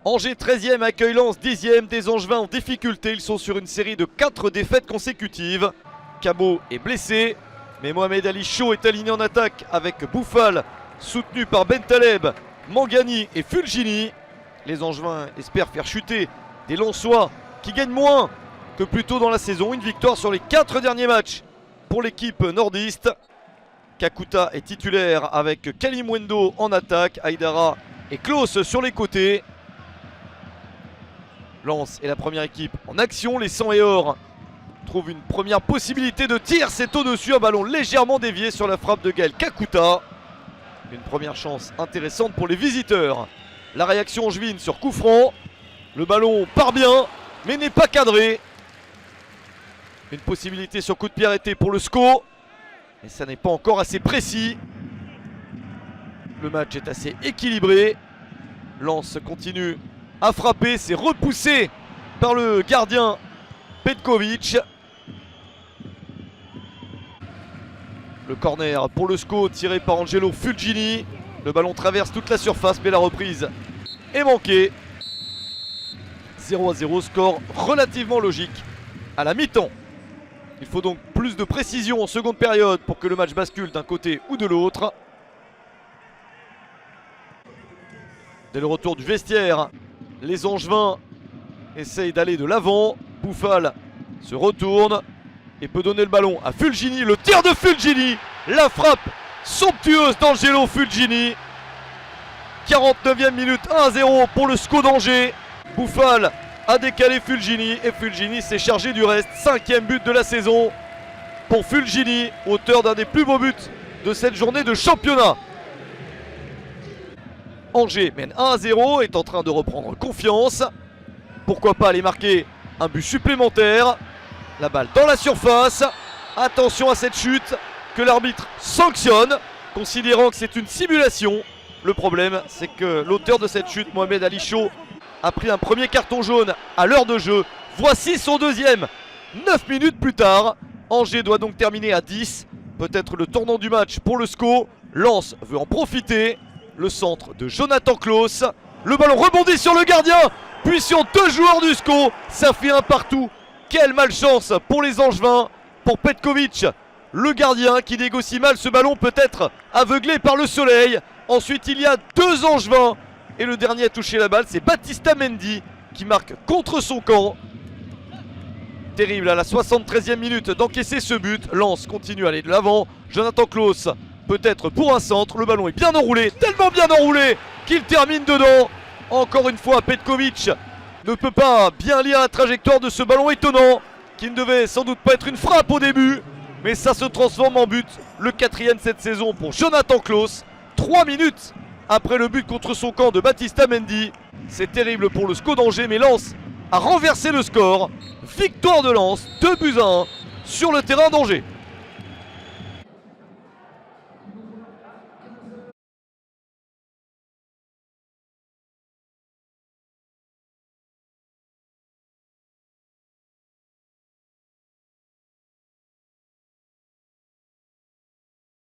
Angers 13e accueille Lens 10e, des Angevins en difficulté, ils sont sur une série de 4 défaites consécutives. Cabot est blessé, mais Mohamed Ali Chaud est aligné en attaque avec Bouffal, soutenu par Bentaleb, Mangani et Fulgini. Les Angevins espèrent faire chuter des Lensois qui gagnent moins que plus tôt dans la saison. Une victoire sur les 4 derniers matchs pour l'équipe nordiste. Kakuta est titulaire avec Kalimwendo en attaque, Aïdara et Klaus sur les côtés. Lens est la première équipe en action, les 100 et or trouvent une première possibilité de tir, c'est au-dessus, un ballon légèrement dévié sur la frappe de Gaël Kakuta. Une première chance intéressante pour les visiteurs. La réaction angevine sur coup franc, le ballon part bien mais n'est pas cadré. Une possibilité sur coup de pied arrêté pour le SCO, et ça n'est pas encore assez précis. Le match est assez équilibré. Lens continue à frapper, c'est repoussé par le gardien Petkovic. Le corner pour le SCO tiré par Angelo Fulgini. Le ballon traverse toute la surface mais la reprise est manquée. 0-0, score relativement logique à la mi-temps. Il faut donc plus de précision en seconde période pour que le match bascule d'un côté ou de l'autre. Dès le retour du vestiaire, les Angevins essayent d'aller de l'avant. Bouffal se retourne et peut donner le ballon à Fulgini. Le tir de Fulgini, la frappe somptueuse d'Angelo Fulgini. 49e minute, 1-0 pour le SCO d'Angers. Bouffal a décalé Fulgini et Fulgini s'est chargé du reste. 5e but de la saison pour Fulgini, auteur d'un des plus beaux buts de cette journée de championnat. Angers mène 1-0, est en train de reprendre confiance. Pourquoi pas aller marquer un but supplémentaire. La balle dans la surface. Attention à cette chute que l'arbitre sanctionne, considérant que c'est une simulation. Le problème, c'est que l'auteur de cette chute, Mohamed Ali Chaud, a pris un premier carton jaune à l'heure de jeu. Voici son deuxième 9 minutes plus tard. Angers doit donc terminer à 10. Peut-être le tournant du match pour le SCO. Lens veut en profiter. Le centre de Jonathan Klaus. Le ballon rebondit sur le gardien. Puis sur 2 joueurs du SCO. Ça fait un partout. Quelle malchance pour les Angevins. Pour Petkovic, le gardien qui négocie mal ce ballon, peut-être aveuglé par le soleil. Ensuite il y a 2 Angevins. Et le dernier à toucher la balle, c'est Baptista Mendy qui marque contre son camp. Terrible à la 73e minute d'encaisser ce but. Lens continue à aller de l'avant. Jonathan Klaus peut-être pour un centre. Le ballon est bien enroulé, tellement bien enroulé qu'il termine dedans. Encore une fois, Petkovic ne peut pas bien lire la trajectoire de ce ballon étonnant qui ne devait sans doute pas être une frappe au début. Mais ça se transforme en but. Le 4e cette saison pour Jonathan Klaus. 3 minutes après le but contre son camp de Baptista Mendy. C'est terrible pour le SCO d'Angers, mais Lens a renversé le score. Victoire de Lens, 2-1 sur le terrain d'Angers.